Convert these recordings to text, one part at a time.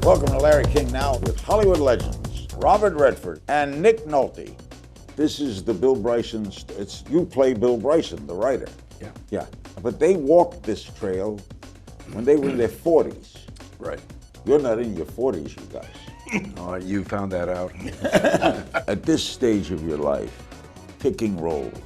Welcome to Larry King Now with Hollywood legends, Robert Redford and Nick Nolte. This is the Bill Bryson's, you play Bill Bryson, the writer. Yeah. But they walked this trail when they were in their 40s. Right. You're not in your 40s, you guys. Oh, you found that out. At this stage of your life, picking roles,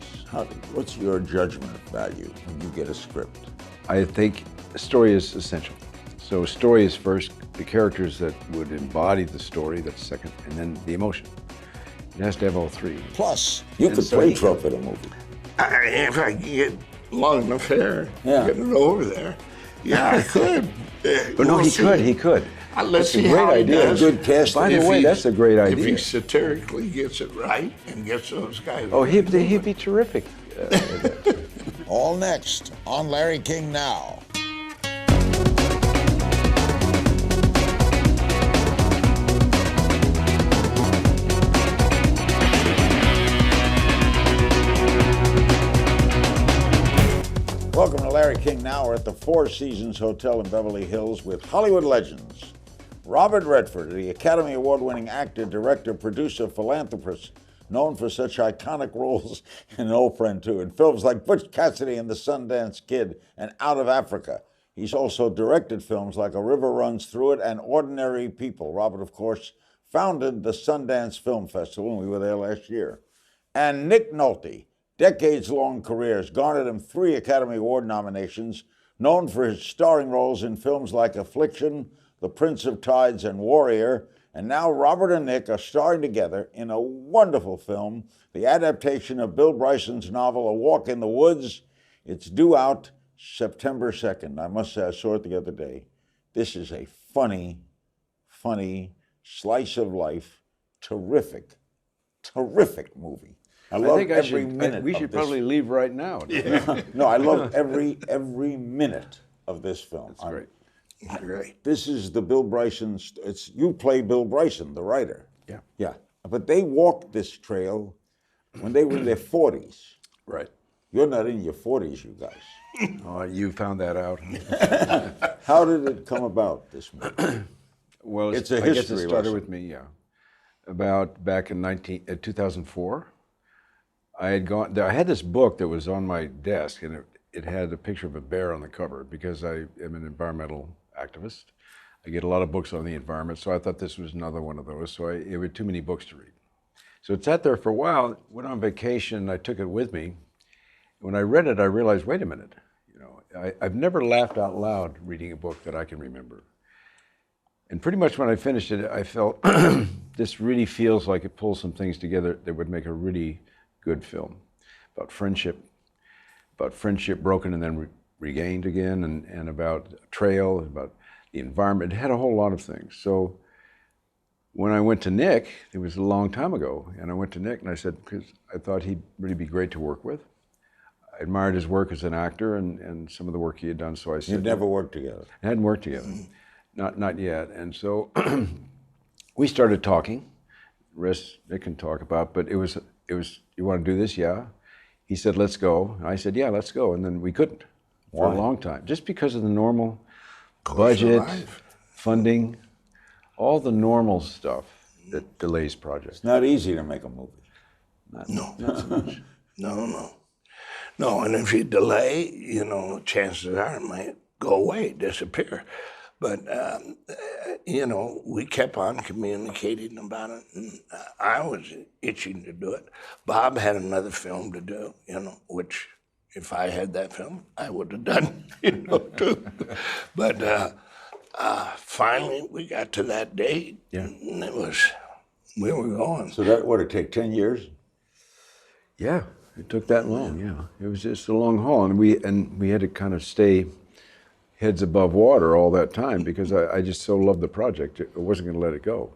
what's your judgment value when you get a script? I think a story is essential. So story is first, the characters that would embody the story, that's second, and then the emotion. It has to have all three. Plus, you could play Trump in a movie. If I could get long enough hair, Yeah. get it over there. Yeah, I could. But no, he could. Let's That's see a great how he idea. does. Good casting. By the way, that's a great If idea. he satirically gets it right and gets those guys. Oh, he'd be terrific. All next on Larry King Now. Welcome to Larry King Now. We're at the Four Seasons Hotel in Beverly Hills with Hollywood legends. Robert Redford, the Academy Award-winning actor, director, producer, philanthropist, known for such iconic roles in An Old Friend Too, in films like Butch Cassidy and the Sundance Kid and Out of Africa. He's also directed films like A River Runs Through It and Ordinary People. Robert, of course, founded the Sundance Film Festival, and we were there last year. And Nick Nolte, decades-long career, has garnered him 3 Academy Award nominations, known for his starring roles in films like Affliction, The Prince of Tides, and Warrior. And now Robert and Nick are starring together in a wonderful film, the adaptation of Bill Bryson's novel, A Walk in the Woods. It's due out September 2nd. I must say, I saw it the other day. This is a funny slice of life, terrific movie. I love every minute. We should probably leave right now. No, I love every minute of this film. That's great. Great. This is the Bill Bryson's, you play Bill Bryson, the writer. Yeah. But they walked this trail when they were in their 40s. Right. You're not in your 40s, you guys. Oh, you found that out. How did it come about, this movie? Well, It's a I guess history it started lesson. with me, yeah. About back in 2004, I had this book that was on my desk, and it had a picture of a bear on the cover because I am an environmental activist. I get a lot of books on the environment, so I thought this was another one of those. So it were too many books to read. So it sat there for a while. Went on vacation. I took it with me. When I read it, I realized, wait a minute. I've never laughed out loud reading a book that I can remember. And pretty much when I finished it, I felt this really feels like it pulls some things together that would make a really good film about friendship broken and then regained again, and about trail, about the environment. It had a whole lot of things. So when I went to Nick, it was a long time ago, and I went to Nick and I said, because I thought he'd really be great to work with. I admired his work as an actor and some of the work he had done, so I said— You've never worked together? I hadn't worked together, not yet. And so we started talking. The rest Nick can talk about, but it was, you want to do this? Yeah. He said, let's go. And I said, yeah, let's go. And then we couldn't for a long time, just because of the normal budget, funding, all the normal stuff that delays projects. It's not easy to make a movie. Not so much. No, and if you delay, chances are it might go away, disappear. But, we kept on communicating about it, and I was itching to do it. Bob had another film to do, which if I had that film, I would have done, too. But finally, we got to that date, and we were going. So that would it take 10 years? Yeah, it took that long, yeah. It was just a long haul, and we had to kind of stay heads above water all that time because I just so loved the project. I wasn't going to let it go.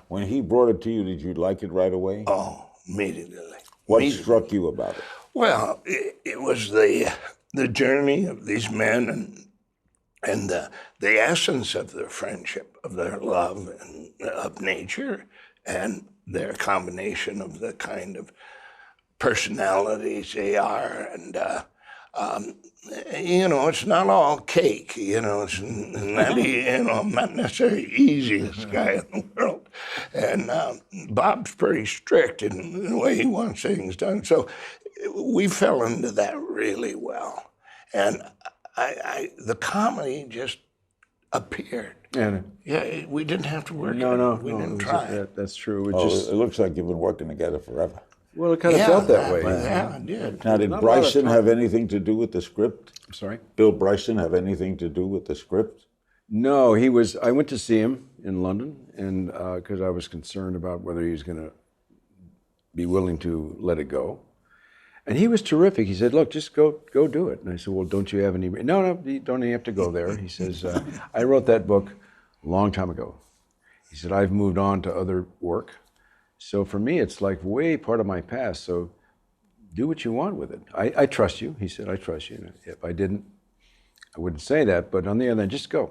When he brought it to you, did you like it right away? Oh, immediately. What struck you about it? Well, it was the journey of these men and the essence of their friendship, of their love and of nature, and their combination of the kind of personalities they are. And You know, it's not all cake. You know, it's not, you know, I'm not necessarily the easiest guy in the world. And Bob's pretty strict in the way he wants things done. So we fell into that really well. And the comedy just appeared. And Yeah, we didn't have to work no, at no, it. We no, didn't it was- try. that's true. It Oh, just it looks like you've been working together forever. well, it kind of felt that way. Yeah, it did. Now, did Not a lot of Bryson time. have anything to do with the script? I'm sorry. Bill Bryson have anything to do with the script? No, he was. I went to see him in London, and because I was concerned about whether he was going to be willing to let it go, and he was terrific. He said, "Look, just go do it." And I said, "Well, don't you have any?" No, you don't even have to go there. He says, "I wrote that book a long time ago." He said, "I've moved on to other work, so for me, it's like way part of my past. So do what you want with it. I trust you." He said, "I trust you. And if I didn't, I wouldn't say that. But on the other hand, just go."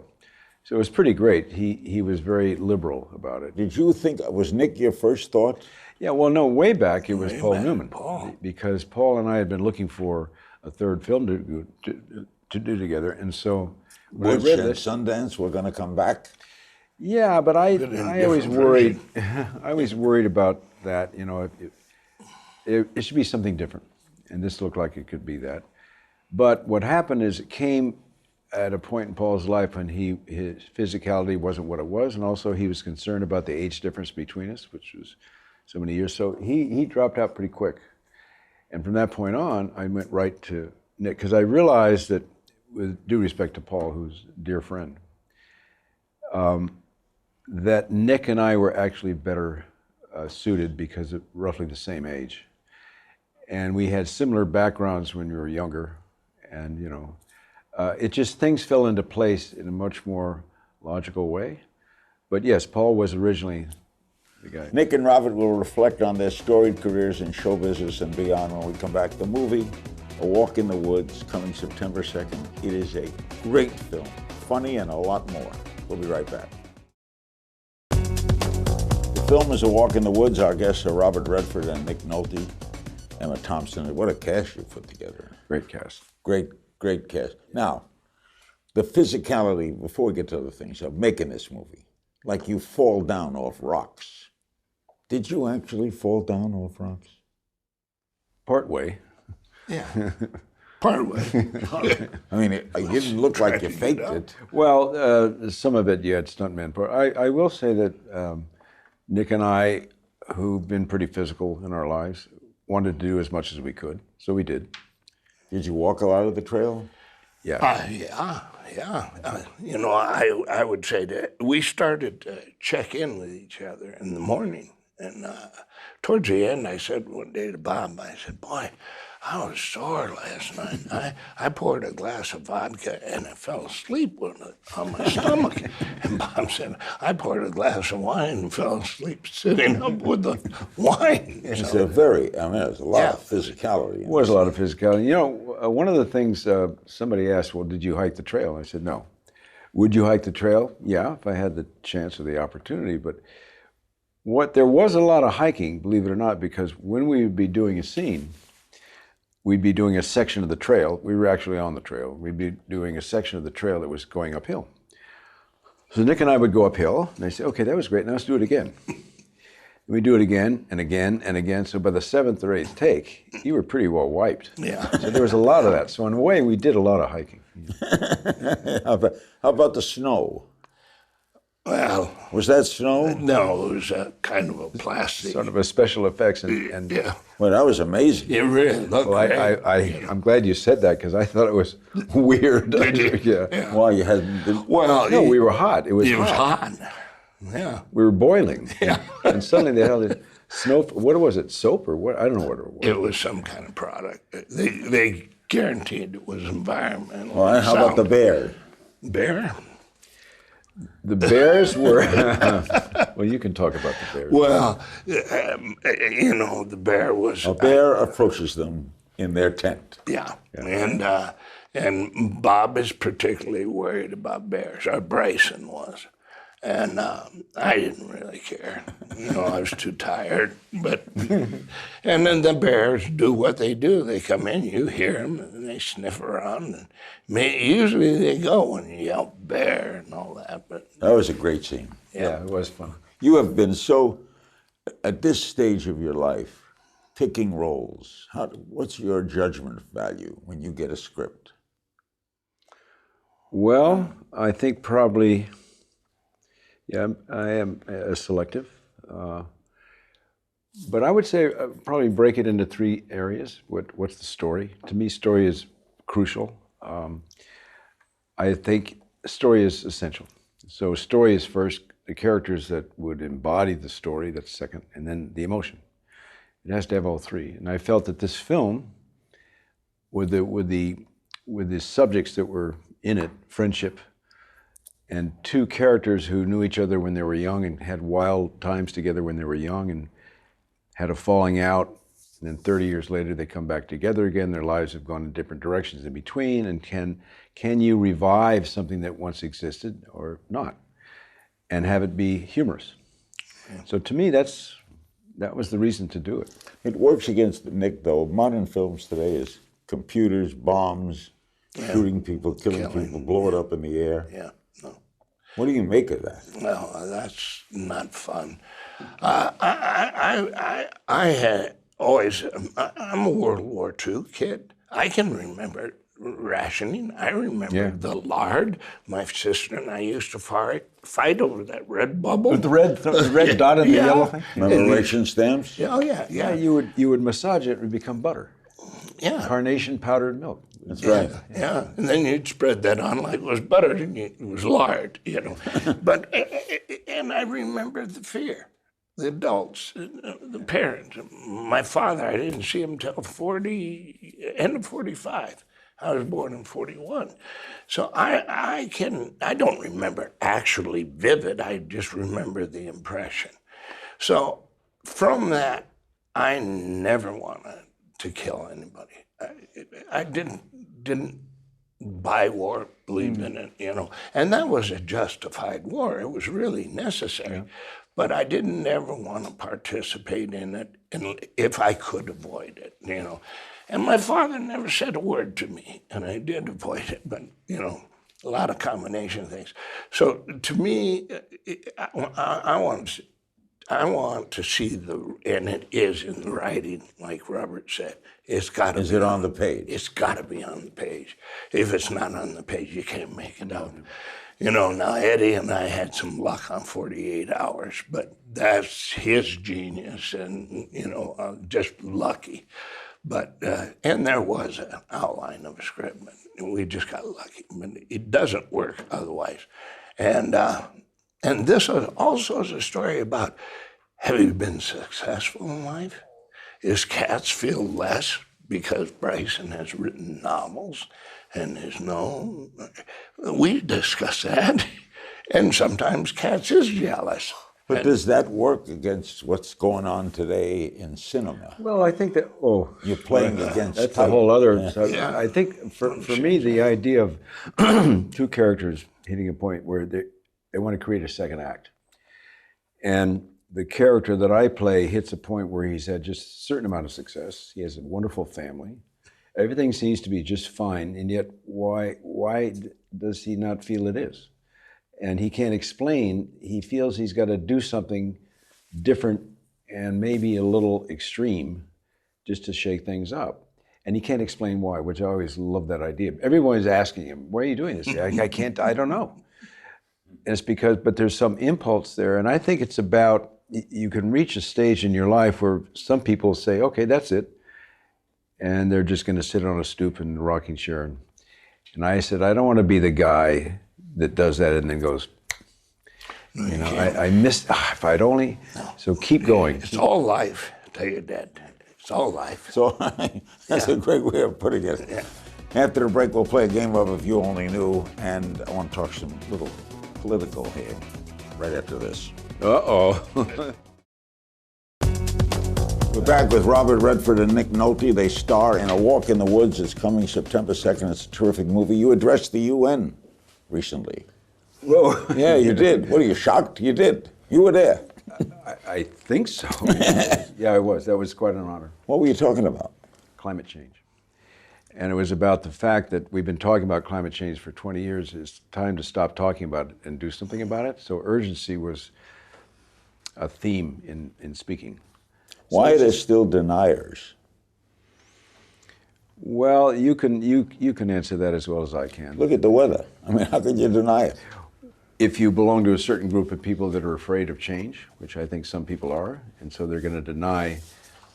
So it was pretty great. He was very liberal about it. Did you think, was Nick your first thought? Yeah, well, no, way back it was Way Paul back, Newman. Paul. Because Paul and I had been looking for a third film to do together. And so when I Woods read and this, Sundance were going to come back? yeah, but I always different worried, I always worried about that, you know, it should be something different. And this looked like it could be that. But what happened is it came at a point in Paul's life when his physicality wasn't what it was, and also he was concerned about the age difference between us, which was so many years. So he dropped out pretty quick. And from that point on, I went right to Nick, because I realized that, with due respect to Paul, who's a dear friend, that Nick and I were actually better suited because of roughly the same age. And we had similar backgrounds when we were younger. And, you know, it just, things fell into place in a much more logical way. But yes, Paul was originally the guy. Nick and Robert will reflect on their storied careers in show business and beyond when we come back. The movie, A Walk in the Woods, coming September 2nd. It is a great film, funny and a lot more. We'll be right back. The film is A Walk in the Woods. Our guests are Robert Redford and Nick Nolte. Emma Thompson. What a cast you put together. Great cast. Great cast. Now, the physicality, before we get to other things, of making this movie, like you fall down off rocks. Did you actually fall down off rocks? Part way. Yeah. Part way. I mean, it didn't look like you faked it. Well, some of it, you had stuntman part. I will say that Nick and I, who've been pretty physical in our lives, wanted to do as much as we could, so we did. Did you walk a lot of the trail? Yeah. Yeah. You know, I would say that we started to check in with each other in the morning. And towards the end, I said one day to Bob, I said, "Boy, I was sore last night. I poured a glass of vodka and I fell asleep with it on my stomach." And Bob said, "I poured a glass of wine and fell asleep sitting up with the wine." It's a very, I mean, there's a lot of physicality. It was a lot of physicality. You know, one of the things somebody asked, well, did you hike the trail? I said, no. Would you hike the trail? Yeah, if I had the chance or the opportunity. But there was a lot of hiking, believe it or not, because when we would be doing a scene, we'd be doing a section of the trail. We were actually on the trail. We'd be doing a section of the trail that was going uphill. So Nick and I would go uphill, and they say, "Okay, that was great. Now let's do it again." And we do it again and again and again. So by the 7th or 8th take, you were pretty well wiped. Yeah. So there was a lot of that. So in a way, we did a lot of hiking. How about the snow? Well, Was that snow? no, it was a kind of a plastic. Sort of a special effects. And Yeah. Well, that was amazing. It really looked well, great. I'm glad you said that, because I thought it was weird. Yeah. Yeah. Why you had? Well, No, we were hot. It was hot. Yeah. We were boiling. Yeah. And suddenly they held it. Snow, what was it, soap or what? I don't know what it was. It was some kind of product. They guaranteed it was environmental. All right, how about the bear? bear? The bears were, well, you can talk about the bears. Well, you know, the bear was. A bear approaches them in their tent. Yeah. And Bob is particularly worried about bears, or Bryson was. And I didn't really care. I was too tired. But and then the bears do what they do. They come in, you hear them, and they sniff around. And usually they go when you yell bear and all that. But That was a great scene. Yeah, it was fun. You have been so, at this stage of your life, picking roles. What's your judgment value when you get a script? Well, I think probably, yeah, I am selective. But I would say probably break it into three areas. What's the story? To me, story is crucial. I think story is essential. So story is first, the characters that would embody the story, that's second, and then the emotion. It has to have all three. And I felt that this film, with the subjects that were in it, friendship, and two characters who knew each other when they were young and had wild times together when they were young and had a falling out, and then 30 years later they come back together again. Their lives have gone in different directions in between, and can you revive something that once existed or not, and have it be humorous? Yeah. So to me, that was the reason to do it. It works against Nick, though. Modern films today is computers, bombs, shooting people, killing people, blow it up in the air. Yeah, no. What do you make of that? Well, that's not fun. I had always, I'm a World War II kid. I can remember rationing. I remember the lard. My sister and I used to fight over that red bubble. With the red dot and the yellow thing? Remember ration stamps? Oh, yeah. Yeah, you would massage it and it would become butter. Yeah. Carnation powdered milk. That's right. Yeah, and then you'd spread that on like it was butter, and it was lard, But, and I remember the fear, the adults, the parents. My father, I didn't see him till end of 45. I was born in 41. So I don't remember actually vivid, I just remember the impression. So from that, I never wanted to kill anybody. I didn't buy war, believe in it, And that was a justified war. It was really necessary. Yeah. But I didn't ever want to participate in it if I could avoid it, And my father never said a word to me, and I did avoid it, but, a lot of combination of things. So to me, I want to see and it is in the writing, like Robert said. It's got to be. Is it on the page? It's got to be on the page. If it's not on the page, you can't make it out. Now Eddie and I had some luck on 48 Hours, but that's his genius and, just lucky. But, and there was an outline of a script, but we just got lucky. But it doesn't work otherwise. And this also is a story about, have you been successful in life? Is Katz feel less because Bryson has written novels and is known? We discuss that. And sometimes Katz is jealous. But does that work against what's going on today in cinema? Well, I think that, you're playing against that's type. a whole other, Yeah. I think for me, the idea of two characters hitting a point where they want to create a second act. And the character that I play hits a point where he's had just a certain amount of success. He has a wonderful family. Everything seems to be just fine, and yet why does he not feel it is? And he can't explain. He feels he's got to do something different and maybe a little extreme just to shake things up. And he can't explain why, which I always love that idea. Everyone's asking him, why are you doing this? I don't know. And it's but there's some impulse there. And I think it's about, you can reach a stage in your life where some people say, okay, that's it. And they're just going to sit on a stoop in the rocking chair. And I said, I don't want to be the guy that does that and then goes, I missed, if I'd only, so keep going. It's all life till you're dead. It's all life. So that's a great way of putting it. Yeah. After the break, we'll play a game of If You Only Knew, and I want to talk some little political here right after this. Uh-oh. We're back with Robert Redford and Nick Nolte. They star in A Walk in the Woods. It's coming September 2nd. It's a terrific movie. You addressed the UN recently. Whoa. Yeah, you did. What, are you shocked? You did. You were there. I think so. Yeah, I was. That was quite an honor. What were you talking about? Climate change. And it was about the fact that we've been talking about climate change for 20 years. It's time to stop talking about it and do something about it. So urgency was a theme in speaking. Why are there still deniers? Well, you can answer that as well as I can. Look at the weather. I mean, how can you deny it? If you belong to a certain group of people that are afraid of change, which I think some people are, and so they're going to deny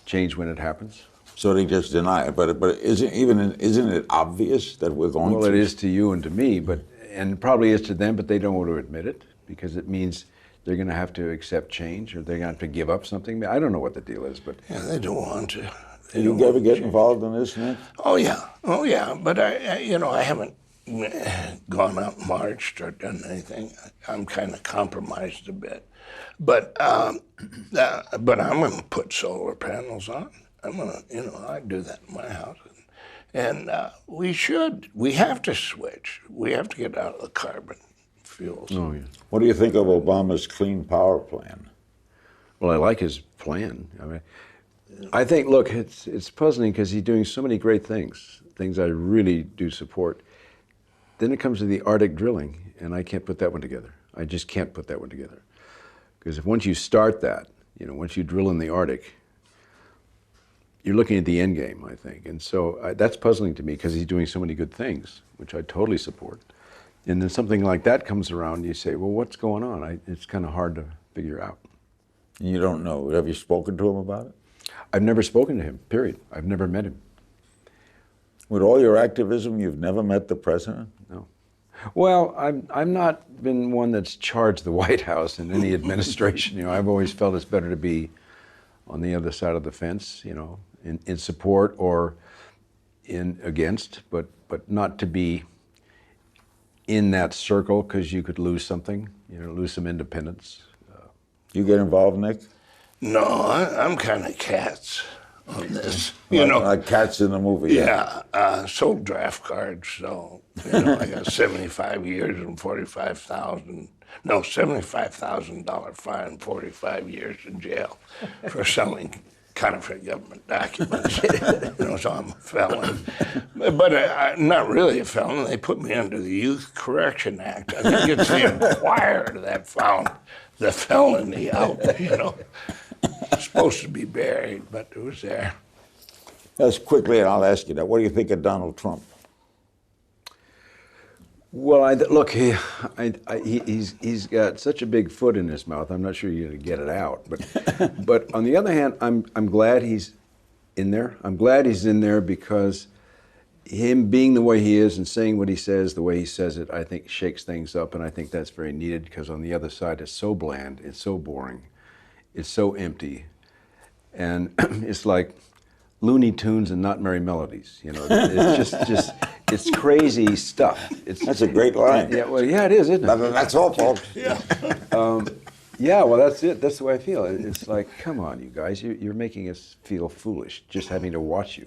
change when it happens. So they just deny it. But isn't it obvious that we're going Well, through? it is to you and to me, and it probably is to them, but they don't want to admit it because it means they're going to have to accept change or they're going to have to give up something. I don't know what the deal is, but Yeah, they don't want to. You ever get involved in this, Nick? Oh yeah. But I haven't gone out and marched or done anything. I'm kind of compromised a bit, but I'm going to put solar panels on. I'm going to, I do that in my house, and we have to switch. We have to get out of the carbon fuels. oh yeah. What do you think of Obama's clean power plan? Well, I like his plan. I mean, I think, look, it's puzzling because he's doing so many great things I really do support. Then it comes to the Arctic drilling, and I can't put that one together. I just can't put that one together. Because once you start that, once you drill in the Arctic, you're looking at the end game, I think. And so that's puzzling to me because he's doing so many good things, which I totally support. And then something like that comes around, and you say, well, what's going on? It's kind of hard to figure out. You don't know. Have you spoken to him about it? I've never spoken to him, period. I've never met him. With all your activism, you've never met the president? No. Well, I've not been one that's charged the White House in any administration. I've always felt it's better to be on the other side of the fence, in support or in against, but not to be in that circle because you could lose something, lose some independence. You get involved, Nick? No, I'm kind of cats on this. Like cats in the movie. Yeah, sold draft cards, so I got 75 years and $75,000 fine, 45 years in jail for selling counterfeit government documents. So I'm a felon, but I'm not really a felon. They put me under the Youth Correction Act. I think it's the Inquirer that found the felony out. It's supposed to be buried, but it was there. Let's quickly, and I'll ask you that. What do you think of Donald Trump? Well, look, he's got such a big foot in his mouth. I'm not sure you're going to get it out. But on the other hand, I'm glad he's in there. I'm glad he's in there because him being the way he is and saying what he says, the way he says it, I think shakes things up, and I think that's very needed because on the other side, it's so bland, it's so boring, it's so empty, and it's like Looney Tunes and not merry melodies. It's just it's crazy stuff. That's a great line. Yeah, well, yeah, it is, isn't it? That's all, folks. Yeah. Yeah, well, that's it. That's the way I feel. It's like, come on, you guys, you're making us feel foolish just having to watch you.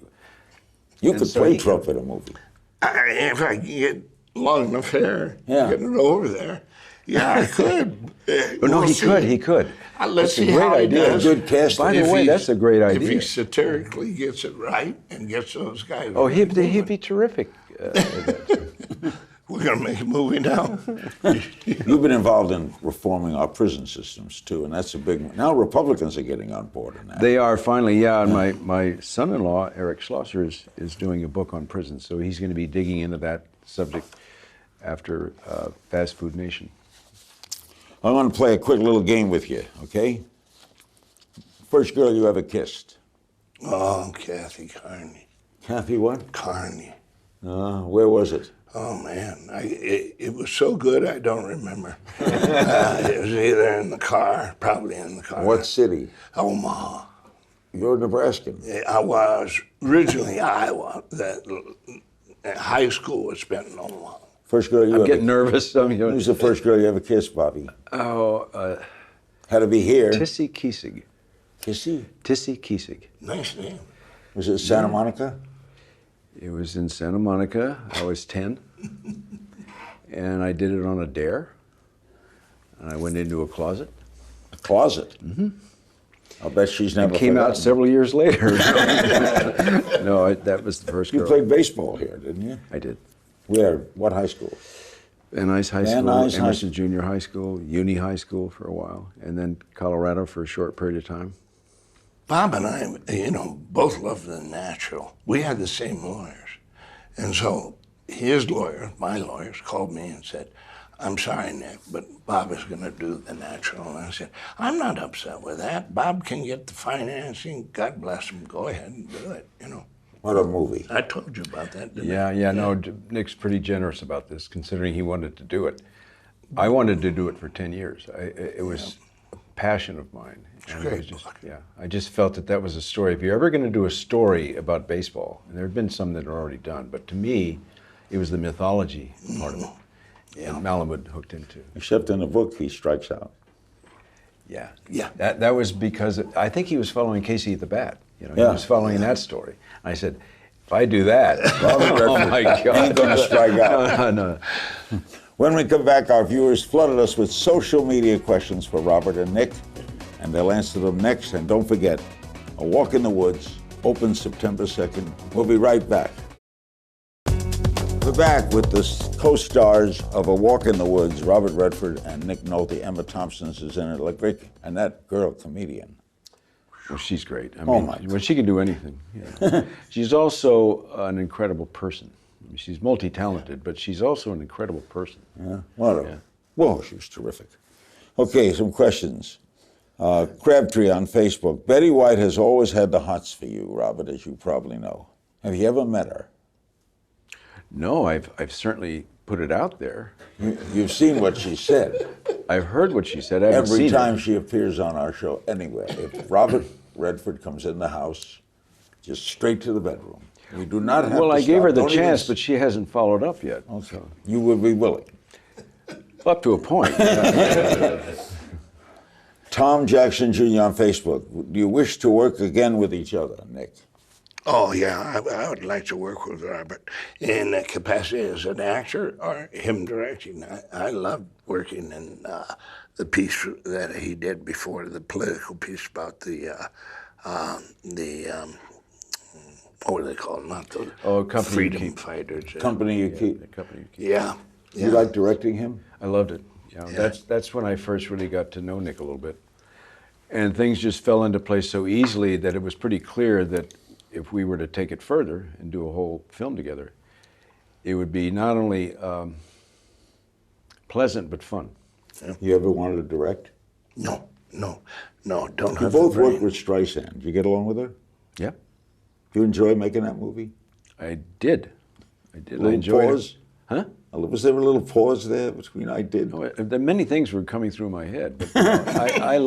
You could play Trump in a movie. If I can get long enough hair, Yeah. get it over there. Yeah, I could. But no, he could. Let's That's see a great how he idea. does. Good casting. By the If way, he's- that's a great If idea. he satirically gets it right and gets those guys. Oh, he'd be terrific. At that. We're going to make a movie now. You've been involved in reforming our prison systems, too, and that's a big one. Now Republicans are getting on board in that. They are finally, yeah. And my son-in-law, Eric Schlosser, is doing a book on prisons, so he's going to be digging into that subject after Fast Food Nation. I want to play a quick little game with you, okay? First girl you ever kissed? Oh, Kathy Carney. Kathy what? Carney. Where was it? Oh, man. It was so good, I don't remember. It was either in the car, probably in the car. What city? Omaha. You're a Nebraskan. I was originally Iowa. High school was spent in Omaha. First girl you I'm ever getting nervous. Who's the first girl you ever kissed, Bobby? Oh, Had to be here. Tissy Kiesig. Kissy? Tissy Kiesig. Nice name. Was it Santa Monica? It was in Santa Monica. I was 10. And I did it on a dare. And I went into a closet. A closet? I'll bet she's never It came forgotten. out several years later. No, that was the first You girl. played baseball here, didn't you? I did. Where? What high school? Van Nuys High Van School, Nuys High Emerson Junior High School, Uni High School for a while, and then Colorado for a short period of time. Bob and I, both loved the natural. We had the same lawyers. And so his lawyer, my lawyers, called me and said, I'm sorry, Nick, but Bob is going to do the natural. And I said, I'm not upset with that. Bob can get the financing. God bless him. Go ahead and do it, What a movie. I told you about that, didn't I? Yeah, no, Nick's pretty generous about this, considering he wanted to do it. I wanted to do it for 10 years. It was a passion of mine. It's And great it was just, book. I just felt that was a story. If you're ever going to do a story about baseball, and there have been some that are already done, but to me, it was the mythology part of it. Yeah. And Malamud hooked into. Except in the book, he strikes out. Yeah. Yeah. That was because I think he was following Casey at the bat. He Yeah. was following that story. I said, if I do that, Robert oh Redford my God, ain't gonna strike out. No. When we come back, our viewers flooded us with social media questions for Robert and Nick, and they'll answer them next. And don't forget, A Walk in the Woods opens September 2nd. We'll be right back. We're back with the co-stars of A Walk in the Woods, Robert Redford and Nick Nolte. Emma Thompson's is in it, electric, and that girl, comedian. Well, she's great. I Oh, mean, my well, she can do anything. She's also an incredible person. I mean, she's multi-talented, but she's also an incredible person. Yeah, whoa, she was terrific. Okay, some questions. Crabtree on Facebook. Betty White has always had the hots for you, Robert, as you probably know. Have you ever met her? No, I've certainly put it out there. You've seen what she said. I've heard what she said. I haven't Every seen time it. she appears on our show, anyway. If Robert Redford comes in the house, just straight to the bedroom. We do not have Well, to I gave stop. her the Don't chance, even... but she hasn't followed up yet. Okay. You would be willing. Up to a point. Tom Jackson Jr. on Facebook. Do you wish to work again with each other, Nick? Oh, yeah, I would like to work with Robert in that capacity as an actor or him directing. I loved working in the piece that he did before, the political piece about what do they call them? Not the Company You freedom Keep. fighters. Company you keep. The company you keep. Yeah. You like directing him? I loved it. That's when I first really got to know Nick a little bit. And things just fell into place so easily that it was pretty clear that if we were to take it further and do a whole film together, it would be not only pleasant but fun. You ever wanted to direct? No, don't You have both the brain. worked with Streisand. You get along with her? Yeah, You enjoy making that movie? I did. I Little enjoyed pause? it. Huh? Was there a little pause there between I did? No, many things were coming through my head, but I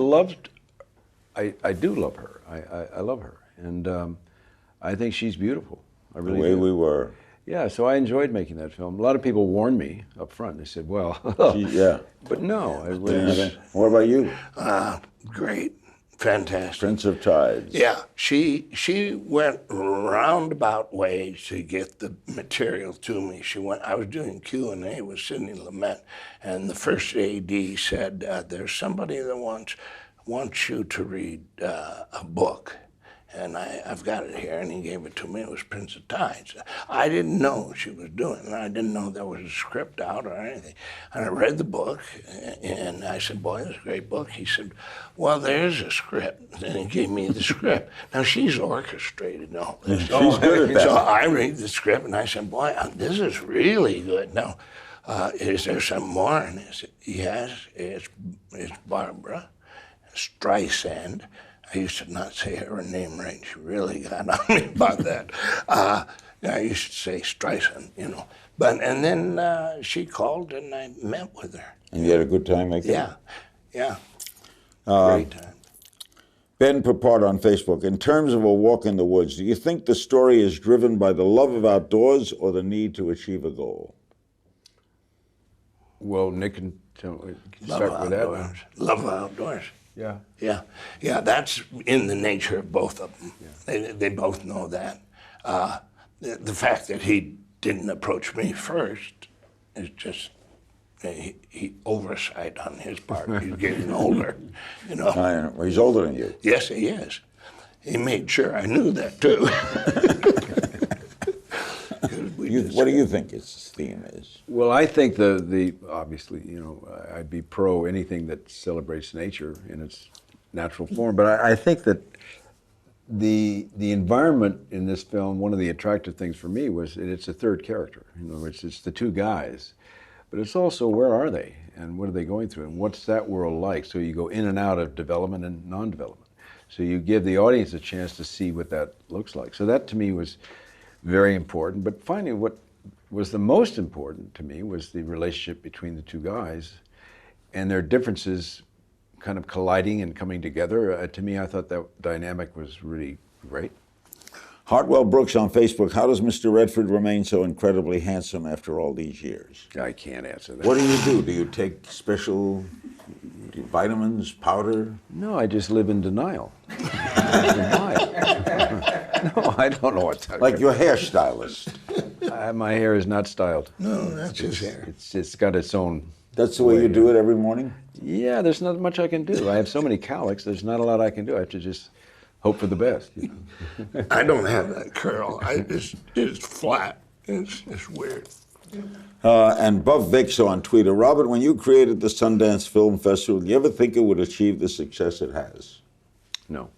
do love her. I love her, and I think she's beautiful. I The really way do. we were. Yeah, so I enjoyed making that film. A lot of people warned me up front. They said, "Well," Yeah. but no, it was. What about you? Great, fantastic. Prince of Tides. Yeah, she went roundabout ways to get the material to me. I was doing Q&A with Sidney Lumet, and the first AD said, "There's somebody that wants you to read a book." And I've got it here, and he gave it to me. It was Prince of Tides. I didn't know what she was doing, and I didn't know there was a script out or anything. And I read the book, and I said, "Boy, that's a great book." He said, "Well, there's a script." And he gave me the script. Now, she's orchestrated all this. She's good at that. So I read the script, and I said, "Boy, this is really good." Now, is there some more? And he said, "Yes, it's Barbara Streisand." I used to not say her name right. She really got on me about that. I used to say Streisand, And then she called and I met with her. And you had a good time making it? Yeah. Great time. Ben Papart on Facebook. In terms of A Walk in the Woods, do you think the story is driven by the love of outdoors or the need to achieve a goal? Well, Nick can start with that one. Love of outdoors. Yeah. Yeah, that's in the nature of both of them. Yeah. They both know that. The fact that he didn't approach me first is just he oversight on his part. He's getting older, you know. Well, he's older than you. Yes, he is. He made sure I knew that too. What do you think its theme is? Well, I think the obviously, you know, I'd be pro anything that celebrates nature in its natural form, but I think that the environment in this film, one of the attractive things for me was it's a third character. You know, it's the two guys, but it's also where are they and what are they going through and what's that world like? So you go in and out of development and non-development. So you give the audience a chance to see what that looks like. So that to me was very important. But finally, what was the most important to me was the relationship between the two guys and their differences kind of colliding and coming together. To me, I thought that dynamic was really great. Hartwell Brooks on Facebook, how does Mr. Redford remain so incredibly handsome after all these years? I can't answer that. What do you do? Do you take special vitamins, powder? No, I just live in denial. No, I don't know what to Like your hairstylist. My hair is not styled. No, that's his hair. It's got its own. That's the way you do it every morning? Yeah, there's not much I can do. I have so many cowlicks, there's not a lot I can do. I have to just hope for the best. You know? I don't have that curl. It's flat. It's weird. And Buff Vixo on Twitter, Robert, when you created the Sundance Film Festival, did you ever think it would achieve the success it has? No.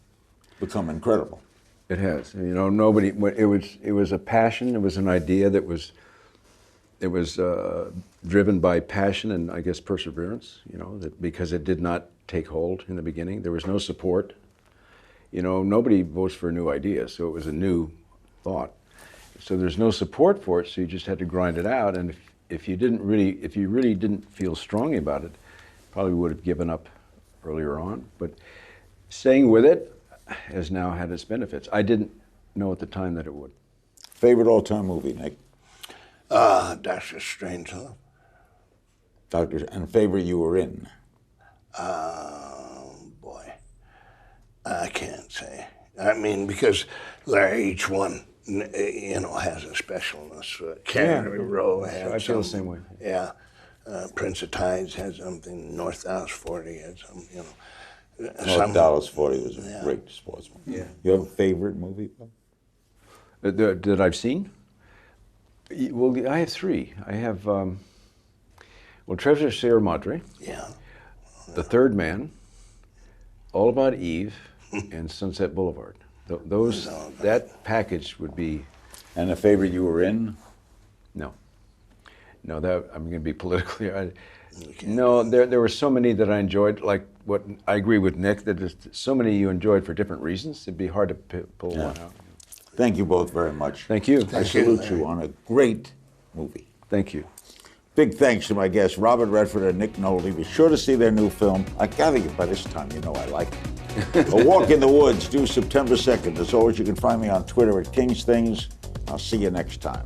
Become incredible. It has. You know, nobody. It was a passion. It was an idea that was. It was driven by passion and I guess perseverance. You know, because it did not take hold in the beginning. There was no support. You know, nobody votes for a new idea, so it was a new thought. So there's no support for it. So you just had to grind it out. And if you really didn't feel strongly about it, probably would have given up earlier on. But staying with it has now had its benefits. I didn't know at the time that it would. Favorite all-time movie, Nick? Dr. Strangelove. And favorite you were in? Boy, I can't say. I mean, because Larry, each one, you know, has a specialness. Cannery Row has I feel the same way. Yeah. Prince of Tides has something. North Dallas 40 has something, you know. North Dallas 40 was a great sports movie. Yeah. You have a favorite movie? That I've seen? Well, I have three. I have, Treasure Sierra Madre. Yeah. The Third Man, All About Eve, and Sunset Boulevard. That package would be. And a favorite you were in? No, that I'm going to be politically. No, there were so many that I enjoyed. Like what I agree with Nick that there's so many you enjoyed for different reasons. It'd be hard to pull one out. Thank you both very much. Thank you. I salute you on a great movie. Thank you. Big thanks to my guests, Robert Redford and Nick Nolte. Be sure to see their new film. I gather by this time you know I like it. A Walk in the Woods, due September 2nd. As always, you can find me on Twitter at King's Things. I'll see you next time.